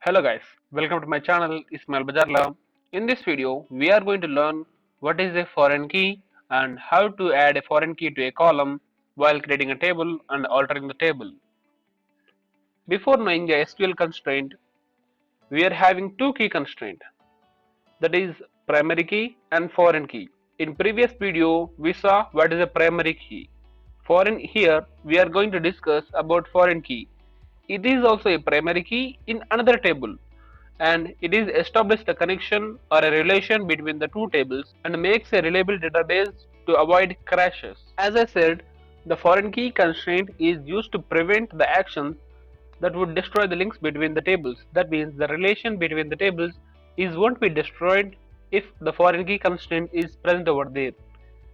Hello guys, welcome to my channel Ismail Bajarla. In this video, we are going to learn what is a foreign key and how to add a foreign key to a column while creating a table and altering the table. Before knowing the SQL constraint, we are having two key constraints, that is primary key and foreign key. In previous video, we saw what is a primary key. Here we are going to discuss about foreign key. It is also a primary key in another table, and it is established a connection or a relation between the two tables and makes a reliable database to avoid crashes. As I said, the foreign key constraint is used to prevent the actions that would destroy the links between the tables. That means the relation between the tables won't be destroyed if the foreign key constraint is present over there.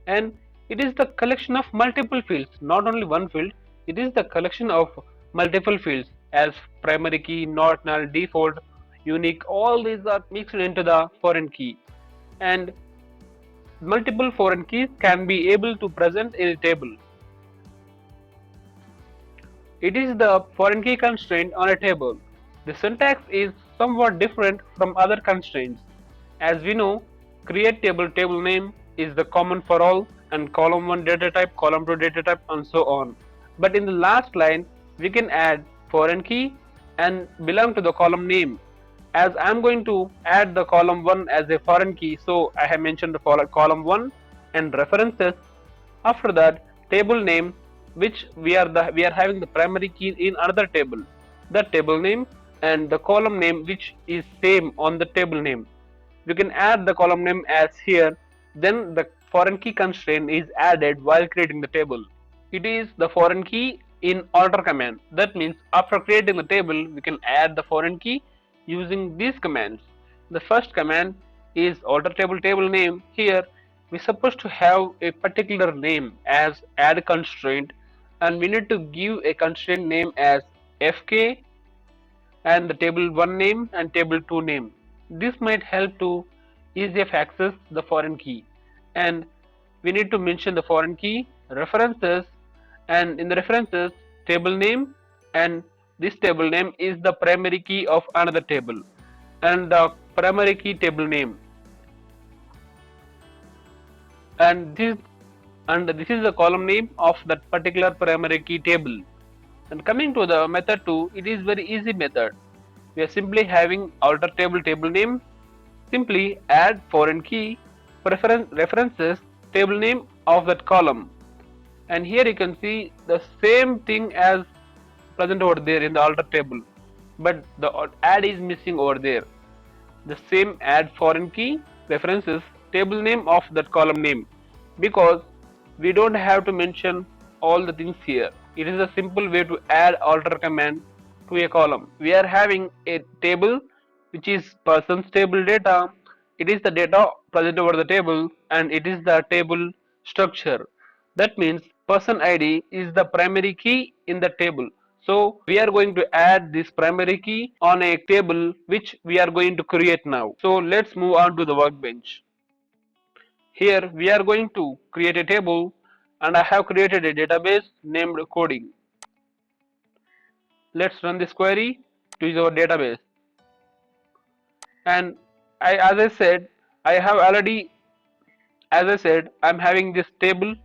And it is the collection of multiple fields, not only one field. It is the collection of multiple fields as primary key, not null, default, unique. All these are mixed into the foreign key, and multiple foreign keys can be able to present in a table. It is the foreign key constraint on a table. The syntax is somewhat different from other constraints. As we know, create table name is the common for all, and column 1 data type, column 2 data type, and so on. But in the last line, we can add foreign key and belong to the column name. As I am going to add the column 1 as a foreign key, so I have mentioned the column 1 and references. After that, table name, which we are having the primary key in another table, the table name, and the column name which is same on the table name. We can add the column name as here. Then the foreign key constraint is added while creating the table. It is the foreign key in alter command. That means after creating the table, we can add the foreign key using these commands. The first command is alter table name. Here we supposed to have a particular name as add constraint, and we need to give a constraint name as fk and the table 1 name and table 2 name. This might help to easy access the foreign key, and we need to mention the foreign key references, and in the references table name, and this table name is the primary key of another table and the primary key table name, and this is the column name of that particular primary key table. And coming to the method 2, it is very easy method. We are simply having alter table name, simply add foreign key references table name of that column, and here you can see the same thing as present over there in the alter table, but the add is missing over there. The same add foreign key references table name of that column name, because we don't have to mention all the things here. It is a simple way to add alter command to a column. We are having a table which is person's table data. It is the data present over the table, and it is the table structure. That means person ID is the primary key in the table. So we are going to add this primary key on a table which we are going to create now. So let's move on to the workbench. Here we are going to create a table, and I have created a database named coding. Let's run this query to our database. And as I said, I'm having this table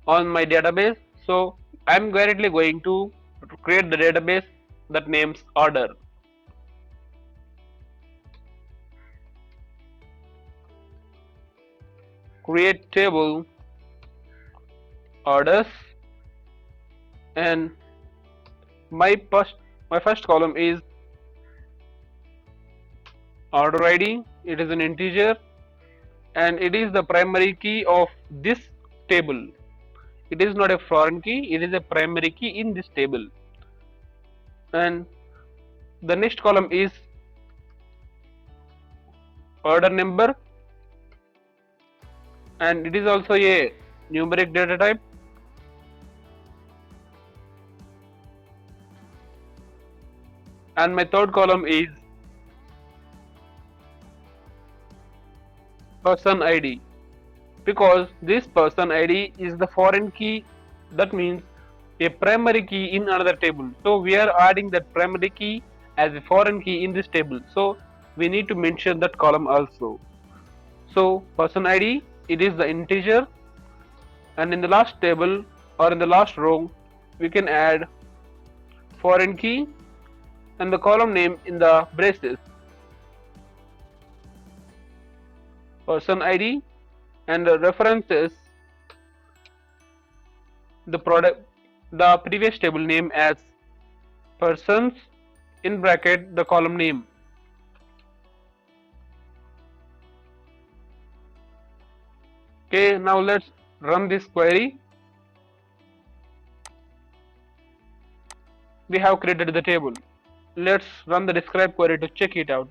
on my database. So I'm directly going to create the database that names order. Create table orders, and my first column is order ID. It is an integer, and it is the primary key of this table. It is not a foreign key, it is a primary key in this table. And the next column is order number, and it is also a numeric data type. And my third column is person ID, because this person ID is the foreign key, that means a primary key in another table. So we are adding that primary key as a foreign key in this table. So we need to mention that column also. So person ID, it is the integer, and in the last table or in the last row we can add foreign key and the column name in the braces, person ID, and the references the previous table name as persons in bracket the column name. Okay, now let's run this query. We have created the table. Let's run the describe query to check it out.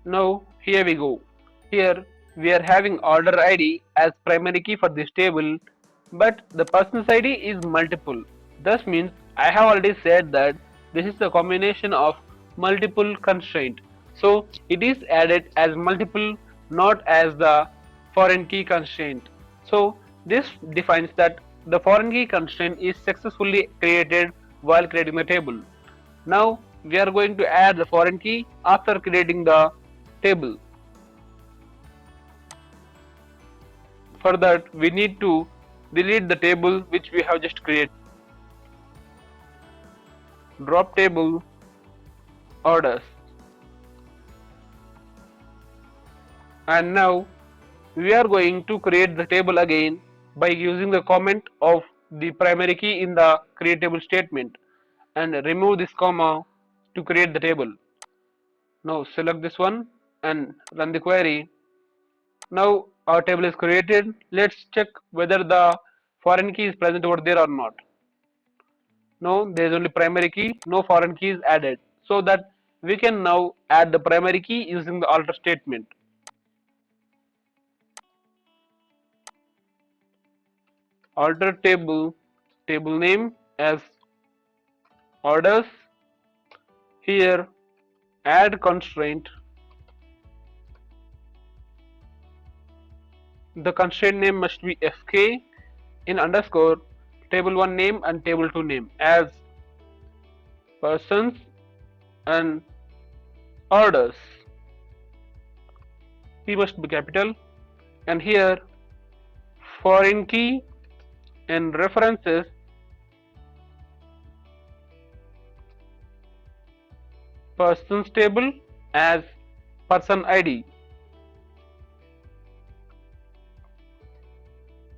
Now here we go. Here we are having order ID as primary key for this table, but the person's ID is multiple. Thus means I have already said that this is the combination of multiple constraint. So it is added as multiple, not as the foreign key constraint. So this defines that the foreign key constraint is successfully created while creating the table. Now we are going to add the foreign key after creating the table. For that we need to delete the table which we have just created. Drop table orders, and now we are going to create the table again by using the comment of the primary key in the create table statement and remove this comma to create the table. Now select this one and run the query. Now our table is created. Let's check whether the foreign key is present over there or not. No, there is only primary key, no foreign key is added. So that we can now add the primary key using the alter statement. Alter table name as orders. Here add constraint. The constraint name must be fk in underscore table 1 name and table 2 name as persons and orders. P must be capital, and here foreign key and references persons table as person ID,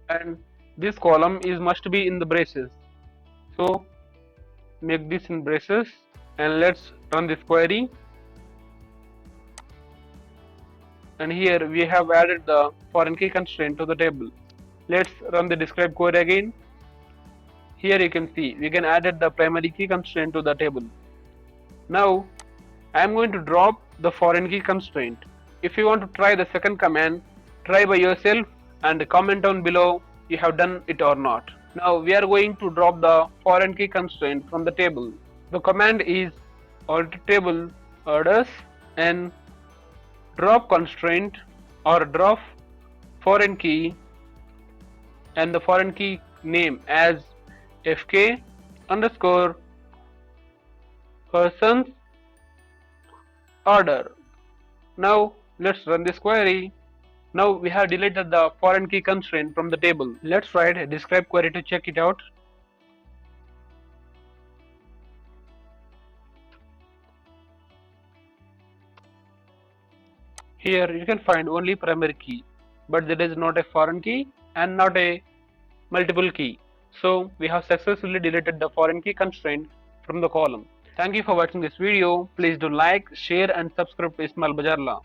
and this column is must be in the braces. So make this in braces and let's run this query. And here we have added the foreign key constraint to the table. Let's run the describe query again. Here you can see we can added the primary key constraint to the table. Now I am going to drop the foreign key constraint. If you want to try the second command, try by yourself and comment down below you have done it or not. Now we are going to drop the foreign key constraint from the table. The command is alter table orders and drop constraint or drop foreign key and the foreign key name as fk underscore persons order. Now let's run this query. Now we have deleted the foreign key constraint from the table. Let's write a describe query to check it out. Here you can find only primary key, but there is not a foreign key and not a multiple key. So we have successfully deleted the foreign key constraint from the column. Thank you for watching this video. Please do like, share and subscribe to Ismail Bajarla.